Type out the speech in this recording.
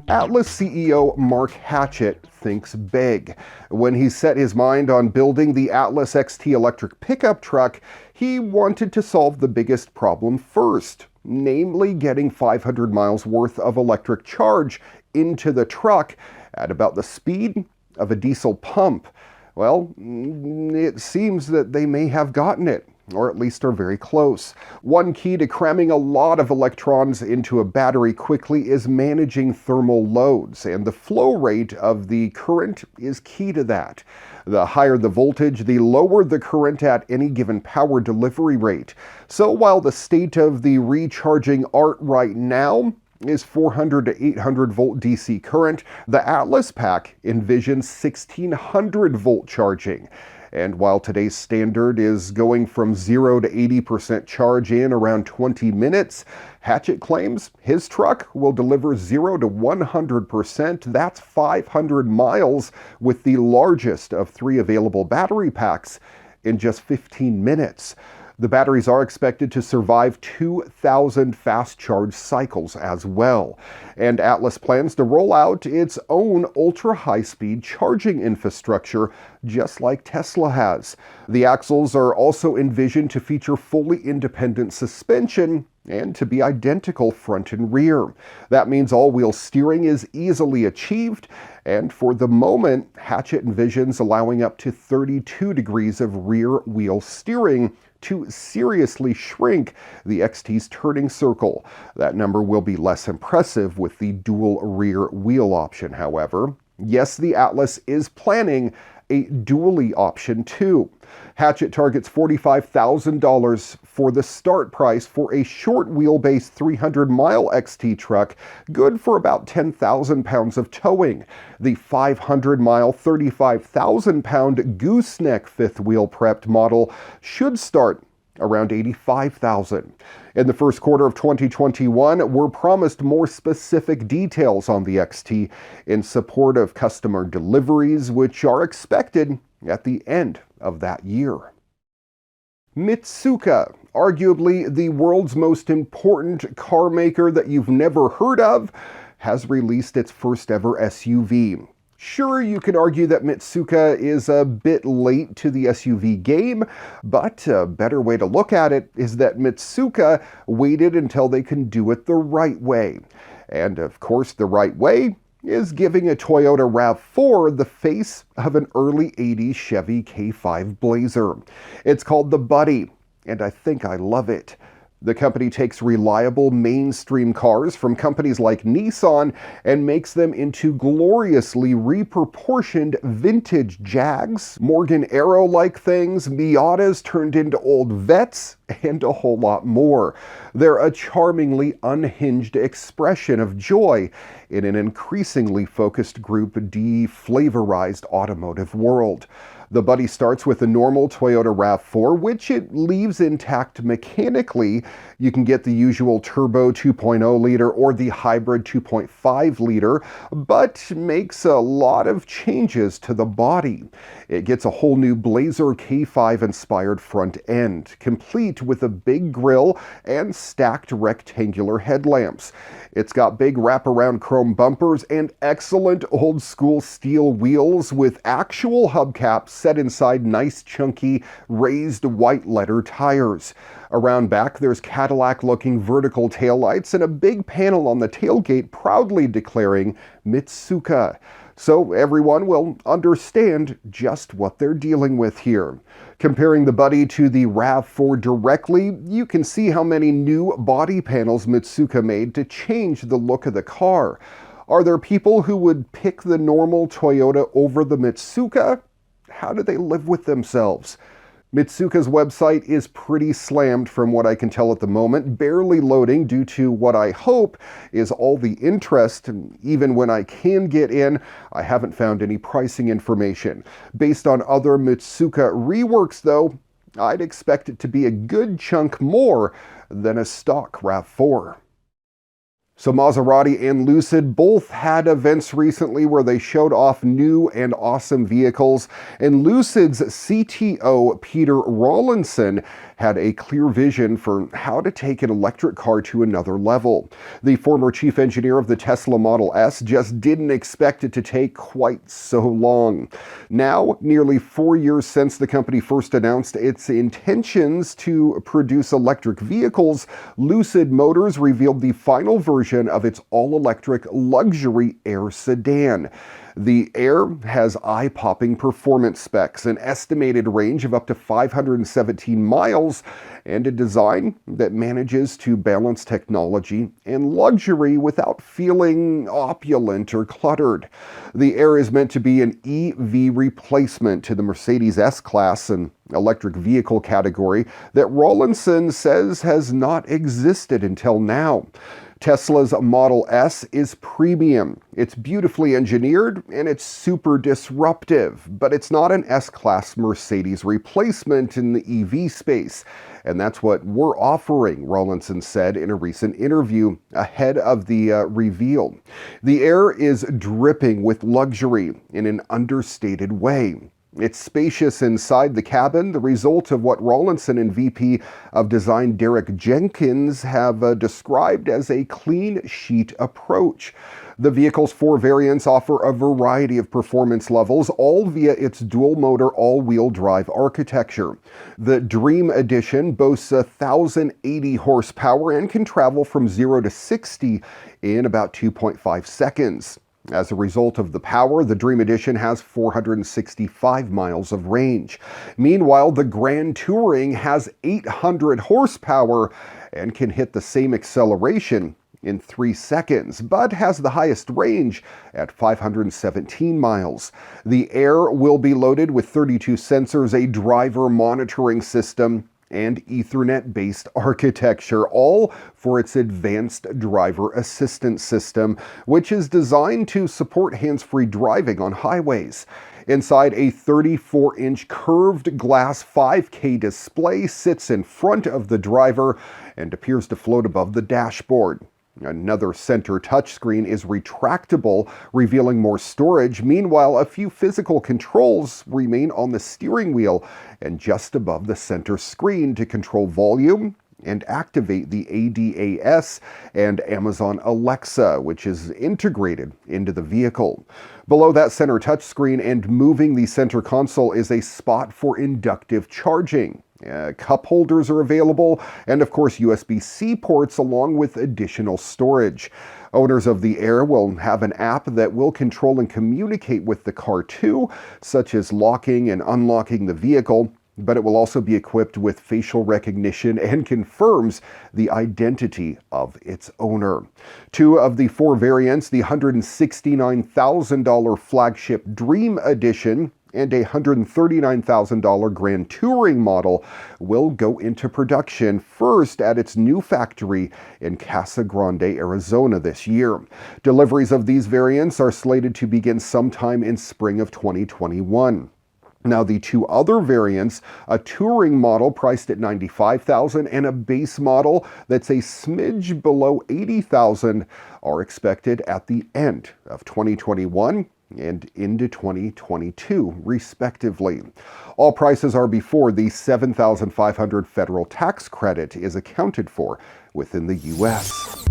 Atlis CEO Mark Hatchett thinks big. When he set his mind on building the Atlis XT electric pickup truck, he wanted to solve the biggest problem first, namely getting 500 miles worth of electric charge into the truck at about the speed of a diesel pump. Well, it seems that they may have gotten it, or at least are very close. One key to cramming a lot of electrons into a battery quickly is managing thermal loads, and the flow rate of the current is key to that. The higher the voltage, the lower the current at any given power delivery rate. So while the state of the recharging art right now is 400 to 800 volt DC current, the Atlis pack envisions 1600 volt charging. And while today's standard is going from 0 to 80% charge in around 20 minutes, Hatchett claims his truck will deliver 0 to 100%, that's 500 miles, with the largest of 3 available battery packs in just 15 minutes. The batteries are expected to survive 2,000 fast charge cycles as well. And Atlis plans to roll out its own ultra-high-speed charging infrastructure, just like Tesla has. The axles are also envisioned to feature fully independent suspension and to be identical front and rear. That means all-wheel steering is easily achieved, and for the moment, Hatchett envisions allowing up to 32 degrees of rear wheel steering to seriously shrink the XT's turning circle. That number will be less impressive with the dual rear wheel option, however. Yes, the Atlis is planning a dually option too. Hatchett targets $45,000 for the start price for a short wheelbase 300-mile XT truck, good for about 10,000 pounds of towing. The 500-mile, 35,000-pound gooseneck fifth wheel prepped model should start around $85,000. In the first quarter of 2021, we're promised more specific details on the XT in support of customer deliveries, which are expected at the end of that year. Mitsuoka, arguably the world's most important car maker that you've never heard of, has released its first ever SUV. Sure, you can argue that Mitsuoka is a bit late to the SUV game, but a better way to look at it is that Mitsuoka waited until they can do it the right way. And of course, the right way is giving a Toyota RAV4 the face of an early 80s Chevy K5 Blazer. It's called the Buddy, and I think I love it. The company takes reliable mainstream cars from companies like Nissan and makes them into gloriously reproportioned vintage Jags, Morgan Arrow-like things, Miatas turned into old Vets, and a whole lot more. They're a charmingly unhinged expression of joy in an increasingly focused group deflavorized automotive world. The Buddy starts with a normal Toyota RAV4, which it leaves intact mechanically. You can get the usual turbo 2.0 liter or the hybrid 2.5 liter, but makes a lot of changes to the body. It gets a whole new Blazer K5 inspired front end, complete with a big grille and stacked rectangular headlamps. It's got big wraparound chrome bumpers and excellent old school steel wheels with actual hubcaps set inside nice chunky raised white letter tires. Around back there's Cadillac looking vertical taillights and a big panel on the tailgate proudly declaring Mitsuoka. So everyone will understand just what they're dealing with here. Comparing the Buddy to the RAV4 directly, you can see how many new body panels Mitsuoka made to change the look of the car. Are there people who would pick the normal Toyota over the Mitsuoka? How do they live with themselves? Mitsuoka's website is pretty slammed from what I can tell at the moment, barely loading due to what I hope is all the interest. Even when I can get in, I haven't found any pricing information. Based on other Mitsuoka reworks though, I'd expect it to be a good chunk more than a stock RAV4. So Maserati and Lucid both had events recently where they showed off new and awesome vehicles, and Lucid's CTO Peter Rawlinson had a clear vision for how to take an electric car to another level. The former chief engineer of the Tesla Model S just didn't expect it to take quite so long. Now, nearly 4 years since the company first announced its intentions to produce electric vehicles, Lucid Motors revealed the final version of its all-electric luxury Air sedan. The Air has eye-popping performance specs, an estimated range of up to 517 miles, and a design that manages to balance technology and luxury without feeling opulent or cluttered. The Air is meant to be an EV replacement to the Mercedes S-Class, an electric vehicle category that Rawlinson says has not existed until now. Tesla's Model S is premium. It's beautifully engineered and it's super disruptive, but it's not an S-Class Mercedes replacement in the EV space. And that's what we're offering, Rawlinson said in a recent interview ahead of the reveal. The Air is dripping with luxury in an understated way. It's spacious inside the cabin, the result of what Rawlinson and VP of Design Derek Jenkins have described as a clean sheet approach. The vehicle's 4 variants offer a variety of performance levels, all via its dual-motor all-wheel drive architecture. The Dream Edition boasts 1,080 horsepower and can travel from 0 to 60 in about 2.5 seconds. As a result of the power, the Dream Edition has 465 miles of range. Meanwhile, the Grand Touring has 800 horsepower and can hit the same acceleration in 3 seconds, but has the highest range at 517 miles. The Air will be loaded with 32 sensors, a driver monitoring system, and Ethernet-based architecture, all for its advanced driver assistance system, which is designed to support hands-free driving on highways. Inside, a 34-inch curved glass 5K display sits in front of the driver and appears to float above the dashboard. Another center touchscreen is retractable, revealing more storage. Meanwhile, a few physical controls remain on the steering wheel and just above the center screen to control volume and activate the ADAS and Amazon Alexa, which is integrated into the vehicle. Below that center touchscreen and moving the center console is a spot for inductive charging. Cup holders are available, and of course USB-C ports along with additional storage. Owners of the Air will have an app that will control and communicate with the car too, such as locking and unlocking the vehicle, but it will also be equipped with facial recognition and confirms the identity of its owner. 2 of the 4 variants, the $169,000 flagship Dream Edition and a $139,000 Grand Touring model, will go into production first at its new factory in Casa Grande, Arizona this year. Deliveries of these variants are slated to begin sometime in spring of 2021. Now, the 2 other variants, a touring model priced at $95,000 and a base model that's a smidge below $80,000, are expected at the end of 2021 and into 2022, respectively. All prices are before the $7,500 federal tax credit is accounted for within the U.S.